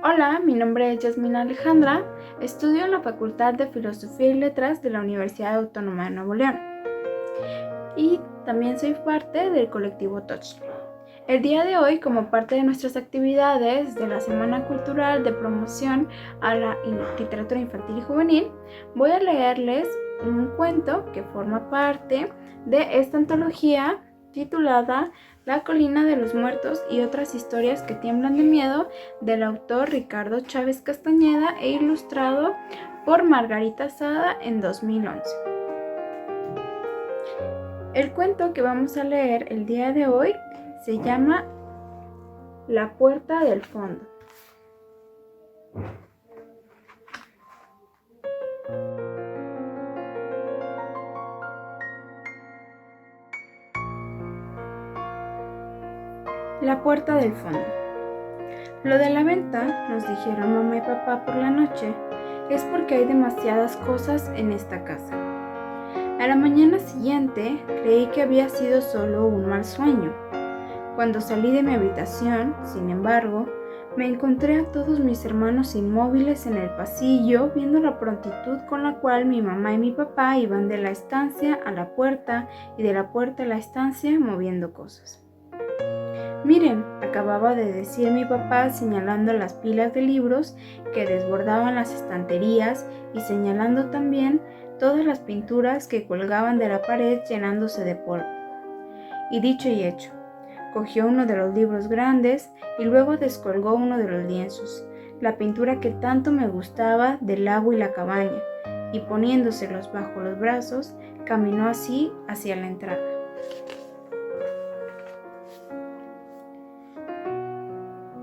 Hola, mi nombre es Yasmina Alejandra, estudio en la Facultad de Filosofía y Letras de la Universidad Autónoma de Nuevo León y también soy parte del colectivo Touch. El día de hoy, como parte de nuestras actividades de la Semana Cultural de Promoción a la Literatura Infantil y Juvenil, voy a leerles un cuento que forma parte de esta antología titulada La colina de los muertos y otras historias que tiemblan de miedo, del autor Ricardo Chávez Castañeda e ilustrado por Margarita Sada en 2011. El cuento que vamos a leer el día de hoy se llama La puerta del fondo. La puerta del fondo. Lo de la venta, nos dijeron mamá y papá por la noche, es porque hay demasiadas cosas en esta casa. A la mañana siguiente creí que había sido solo un mal sueño. Cuando salí de mi habitación, sin embargo, me encontré a todos mis hermanos inmóviles en el pasillo, viendo la prontitud con la cual mi mamá y mi papá iban de la estancia a la puerta y de la puerta a la estancia moviendo cosas. Miren, acababa de decir mi papá señalando las pilas de libros que desbordaban las estanterías y señalando también todas las pinturas que colgaban de la pared llenándose de polvo. Y dicho y hecho, cogió uno de los libros grandes y luego descolgó uno de los lienzos, la pintura que tanto me gustaba del lago y la cabaña, y poniéndoselos bajo los brazos, caminó así hacia la entrada.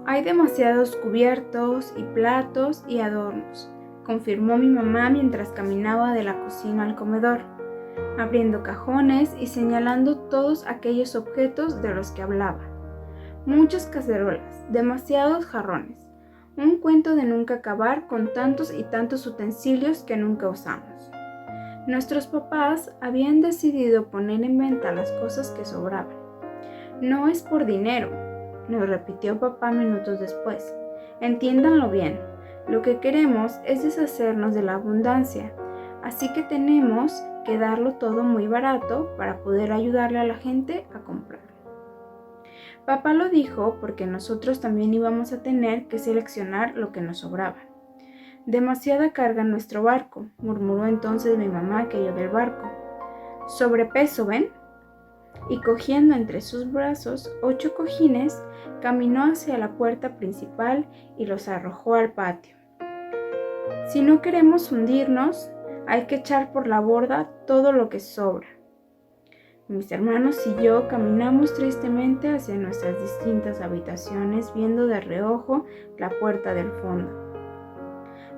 Hay demasiados cubiertos y platos y adornos, confirmó mi mamá mientras caminaba de la cocina al comedor, abriendo cajones y señalando todos aquellos objetos de los que hablaba. Muchas cacerolas, demasiados jarrones, un cuento de nunca acabar con tantos y tantos utensilios que nunca usamos. Nuestros papás habían decidido poner en venta las cosas que sobraban. No es por dinero, nos repitió papá minutos después. Entiéndanlo bien, lo que queremos es deshacernos de la abundancia, así que tenemos que darlo todo muy barato para poder ayudarle a la gente a comprar. Papá lo dijo porque nosotros también íbamos a tener que seleccionar lo que nos sobraba. Demasiada carga en nuestro barco, murmuró entonces mi mamá aquello del barco. Sobrepeso, ¿ven? Y cogiendo entre sus brazos 8 cojines, caminó hacia la puerta principal y los arrojó al patio. Si no queremos hundirnos, hay que echar por la borda todo lo que sobra. Mis hermanos y yo caminamos tristemente hacia nuestras distintas habitaciones, viendo de reojo la puerta del fondo,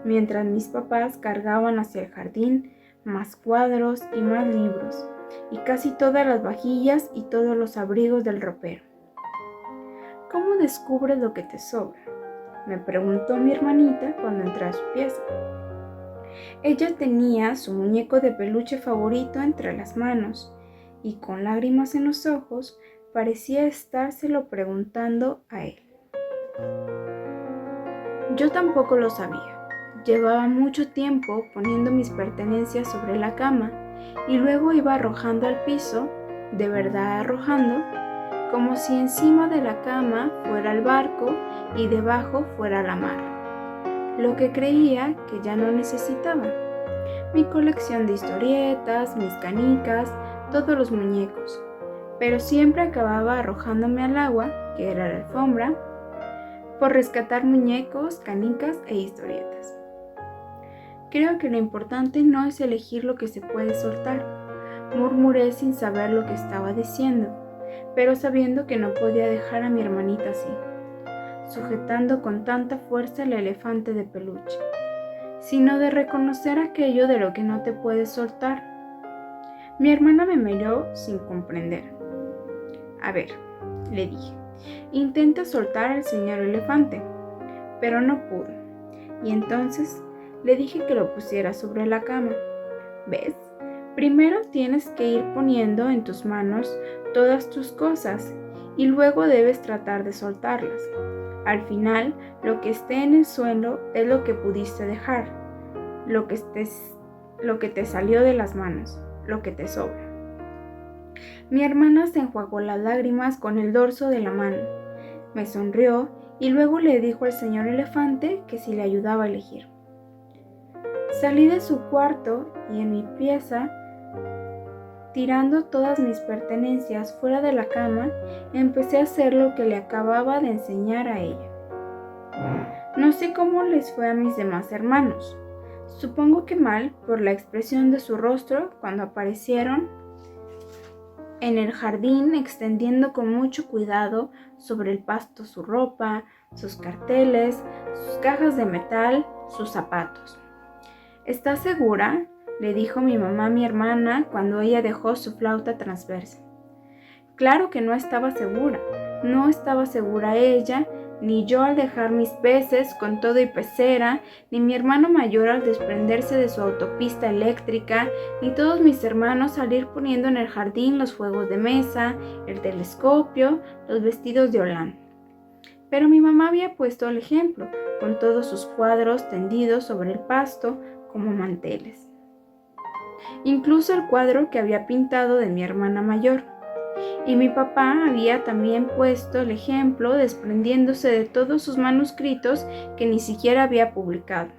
mientras mis papás cargaban hacia el jardín más cuadros y más libros, y casi todas las vajillas y todos los abrigos del ropero. ¿Cómo descubres lo que te sobra?, me preguntó mi hermanita cuando entré a su pieza. Ella tenía su muñeco de peluche favorito entre las manos, y con lágrimas en los ojos parecía estárselo preguntando a él. Yo tampoco lo sabía. Llevaba mucho tiempo poniendo mis pertenencias sobre la cama y luego iba arrojando al piso, de verdad arrojando, como si encima de la cama fuera el barco y debajo fuera la mar, lo que creía que ya no necesitaba. Mi colección de historietas, mis canicas, todos los muñecos, pero siempre acababa arrojándome al agua, que era la alfombra, por rescatar muñecos, canicas e historietas. Creo que lo importante no es elegir lo que se puede soltar, murmuré sin saber lo que estaba diciendo, pero sabiendo que no podía dejar a mi hermanita así, sujetando con tanta fuerza el elefante de peluche, sino de reconocer aquello de lo que no te puedes soltar. Mi hermana me miró sin comprender. A ver, le dije, intenta soltar al señor elefante, pero no pudo. Y entonces le dije que lo pusiera sobre la cama. ¿Ves? Primero tienes que ir poniendo en tus manos todas tus cosas y luego debes tratar de soltarlas. Al final, lo que esté en el suelo es lo que pudiste dejar, lo que te salió de las manos, lo que te sobra. Mi hermana se enjuagó las lágrimas con el dorso de la mano, me sonrió y luego le dijo al señor elefante que si le ayudaba a elegir. Salí de su cuarto y en mi pieza, tirando todas mis pertenencias fuera de la cama, empecé a hacer lo que le acababa de enseñar a ella. No sé cómo les fue a mis demás hermanos. Supongo que mal por la expresión de su rostro cuando aparecieron en el jardín extendiendo con mucho cuidado sobre el pasto su ropa, sus carteles, sus cajas de metal, sus zapatos. ¿Estás segura?, le dijo mi mamá a mi hermana cuando ella dejó su flauta transversa. Claro que no estaba segura ella, ni yo al dejar mis peces con todo y pecera, ni mi hermano mayor al desprenderse de su autopista eléctrica, ni todos mis hermanos al ir poniendo en el jardín los juegos de mesa, el telescopio, los vestidos de holán. Pero mi mamá había puesto el ejemplo, con todos sus cuadros tendidos sobre el pasto como manteles. Incluso el cuadro que había pintado de mi hermana mayor. Y mi papá había también puesto el ejemplo desprendiéndose de todos sus manuscritos que ni siquiera había publicado.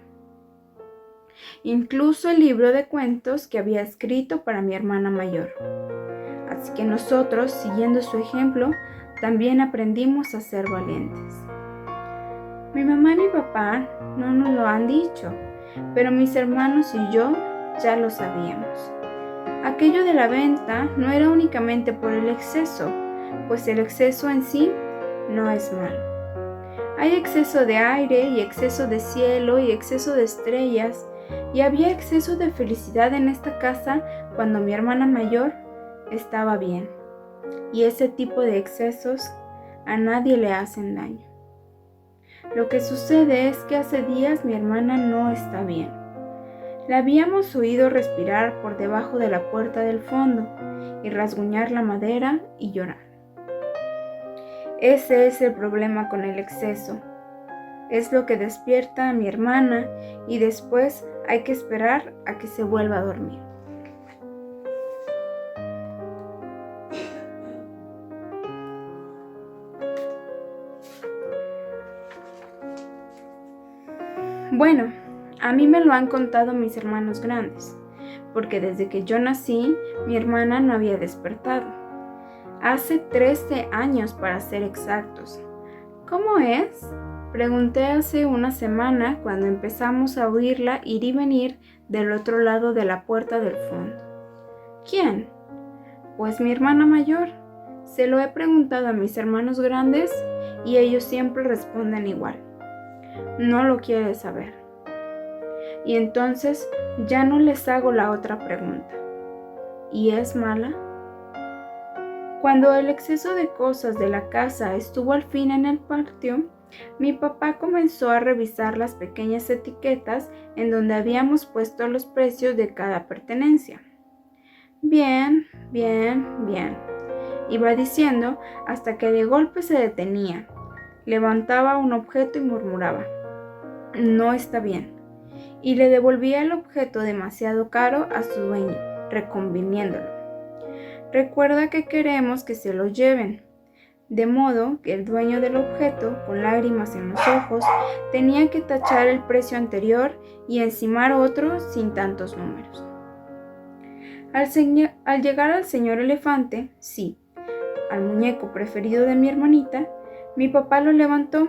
Incluso el libro de cuentos que había escrito para mi hermana mayor. Así que nosotros, siguiendo su ejemplo, también aprendimos a ser valientes. Mi mamá y mi papá no nos lo han dicho, pero mis hermanos y yo ya lo sabíamos. Aquello de la venta no era únicamente por el exceso, pues el exceso en sí no es malo. Hay exceso de aire y exceso de cielo y exceso de estrellas, y había exceso de felicidad en esta casa cuando mi hermana mayor estaba bien. Y ese tipo de excesos a nadie le hacen daño. Lo que sucede es que hace días mi hermana no está bien. La habíamos oído respirar por debajo de la puerta del fondo y rasguñar la madera y llorar. Ese es el problema con el exceso. Es lo que despierta a mi hermana y después hay que esperar a que se vuelva a dormir. Bueno, a mí me lo han contado mis hermanos grandes, porque desde que yo nací, mi hermana no había despertado. Hace 13 años para ser exactos. ¿Cómo es?, pregunté hace una semana cuando empezamos a oírla ir y venir del otro lado de la puerta del fondo. ¿Quién? Pues mi hermana mayor. Se lo he preguntado a mis hermanos grandes y ellos siempre responden igual. No lo quiere saber. Y entonces ya no les hago la otra pregunta. ¿Y es mala? Cuando el exceso de cosas de la casa estuvo al fin en el patio, mi papá comenzó a revisar las pequeñas etiquetas en donde habíamos puesto los precios de cada pertenencia. Bien, iba diciendo hasta que de golpe se detenía, levantaba un objeto y murmuraba, no está bien, y le devolvía el objeto demasiado caro a su dueño, reconviniéndolo. Recuerda que queremos que se lo lleven, de modo que el dueño del objeto, con lágrimas en los ojos, tenía que tachar el precio anterior y encimar otro sin tantos números. Al llegar al señor elefante, sí, al muñeco preferido de mi hermanita, mi papá lo levantó,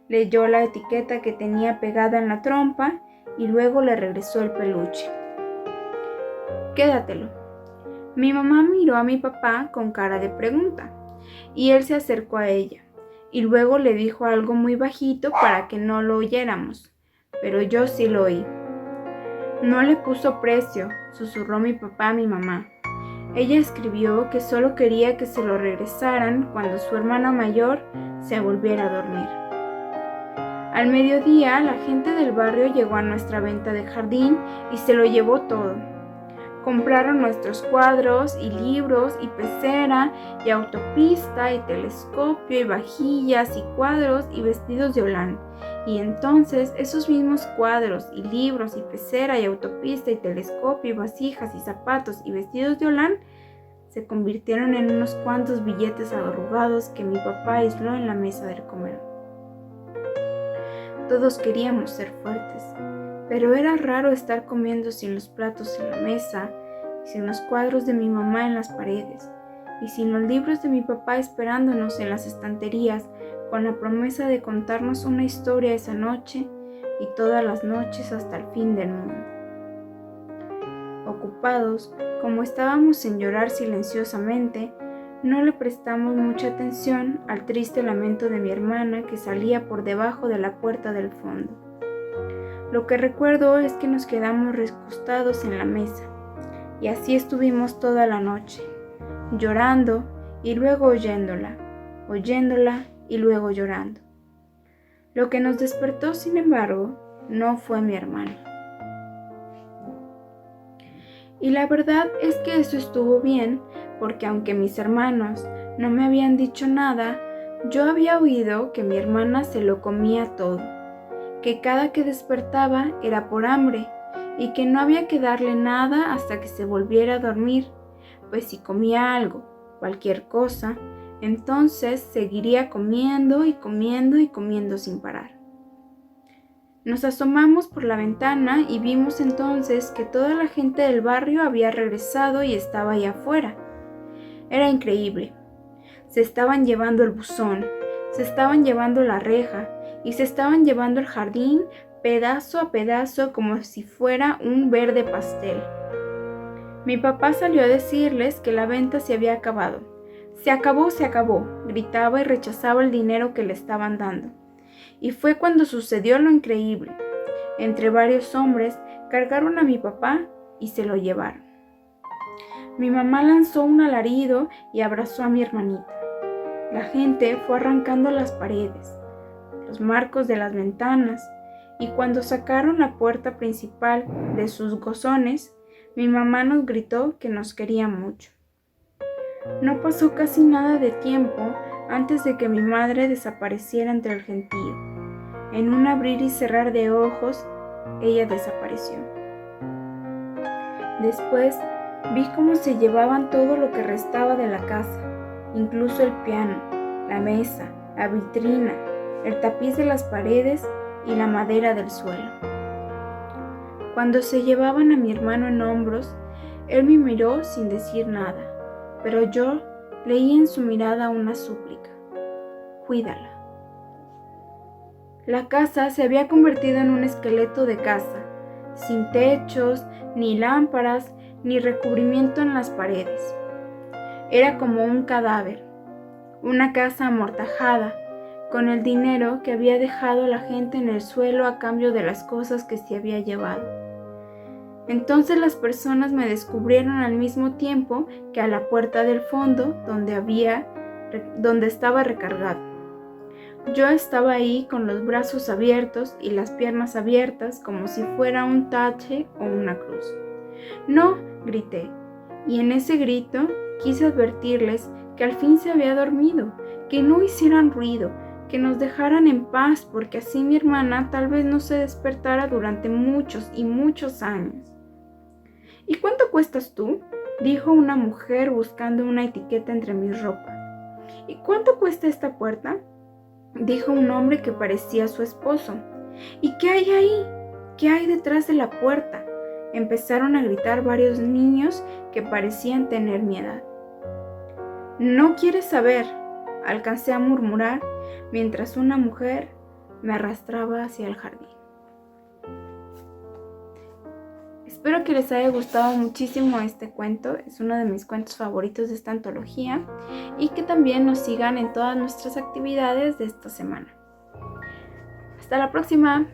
leyó la etiqueta que tenía pegada en la trompa y luego le regresó el peluche. Quédatelo. Mi mamá miró a mi papá con cara de pregunta y él se acercó a ella y luego le dijo algo muy bajito para que no lo oyéramos, pero yo sí lo oí. No le puso precio, susurró mi papá a mi mamá. Ella escribió que solo quería que se lo regresaran cuando su hermana mayor se volviera a dormir. Al mediodía, la gente del barrio llegó a nuestra venta de jardín y se lo llevó todo. Compraron nuestros cuadros y libros y pecera y autopista y telescopio y vajillas y cuadros y vestidos de holán. Y entonces esos mismos cuadros y libros y pecera y autopista y telescopio y vasijas y zapatos y vestidos de holán se convirtieron en unos cuantos billetes arrugados que mi papá aisló en la mesa del comedor. Todos queríamos ser fuertes, pero era raro estar comiendo sin los platos en la mesa, sin los cuadros de mi mamá en las paredes, y sin los libros de mi papá esperándonos en las estanterías, con la promesa de contarnos una historia esa noche y todas las noches hasta el fin del mundo. Ocupados, como estábamos en llorar silenciosamente, no le prestamos mucha atención al triste lamento de mi hermana que salía por debajo de la puerta del fondo. Lo que recuerdo es que nos quedamos recostados en la mesa, y así estuvimos toda la noche, llorando y luego oyéndola y luego llorando. Lo que nos despertó, sin embargo, no fue mi hermana. Y la verdad es que eso estuvo bien, porque aunque mis hermanos no me habían dicho nada, yo había oído que mi hermana se lo comía todo, que cada que despertaba era por hambre y que no había que darle nada hasta que se volviera a dormir, pues si comía algo, cualquier cosa, entonces seguiría comiendo y comiendo y comiendo sin parar. Nos asomamos por la ventana y vimos entonces que toda la gente del barrio había regresado y estaba allá afuera. Era increíble. Se estaban llevando el buzón, se estaban llevando la reja y se estaban llevando el jardín pedazo a pedazo como si fuera un verde pastel. Mi papá salió a decirles que la venta se había acabado. Se acabó, gritaba y rechazaba el dinero que le estaban dando. Y fue cuando sucedió lo increíble. Entre varios hombres cargaron a mi papá y se lo llevaron. Mi mamá lanzó un alarido y abrazó a mi hermanita. La gente fue arrancando las paredes, los marcos de las ventanas, y cuando sacaron la puerta principal de sus gozones, mi mamá nos gritó que nos quería mucho. No pasó casi nada de tiempo antes de que mi madre desapareciera entre el gentío. En un abrir y cerrar de ojos, ella desapareció. Después vi cómo se llevaban todo lo que restaba de la casa, incluso el piano, la mesa, la vitrina, el tapiz de las paredes y la madera del suelo. Cuando se llevaban a mi hermano en hombros, él me miró sin decir nada, pero yo leí en su mirada una súplica: cuídala. La casa se había convertido en un esqueleto de casa, sin techos, ni lámparas, ni recubrimiento en las paredes. Era como un cadáver, una casa amortajada, con el dinero que había dejado la gente en el suelo a cambio de las cosas que se había llevado. Entonces las personas me descubrieron al mismo tiempo que a la puerta del fondo donde estaba recargado. Yo estaba ahí con los brazos abiertos y las piernas abiertas como si fuera un tache o una cruz. ¡No!, grité, y en ese grito quise advertirles que al fin se había dormido, que no hicieran ruido, que nos dejaran en paz, porque así mi hermana tal vez no se despertara durante muchos y muchos años. ¿Y cuánto cuestas tú?, dijo una mujer buscando una etiqueta entre mi ropa. ¿Y cuánto cuesta esta puerta?, dijo un hombre que parecía su esposo. ¿Y qué hay ahí? ¿Qué hay detrás de la puerta?, empezaron a gritar varios niños que parecían tener mi edad. «No quieres saber», alcancé a murmurar mientras una mujer me arrastraba hacia el jardín. Espero que les haya gustado muchísimo este cuento, es uno de mis cuentos favoritos de esta antología, y que también nos sigan en todas nuestras actividades de esta semana. Hasta la próxima.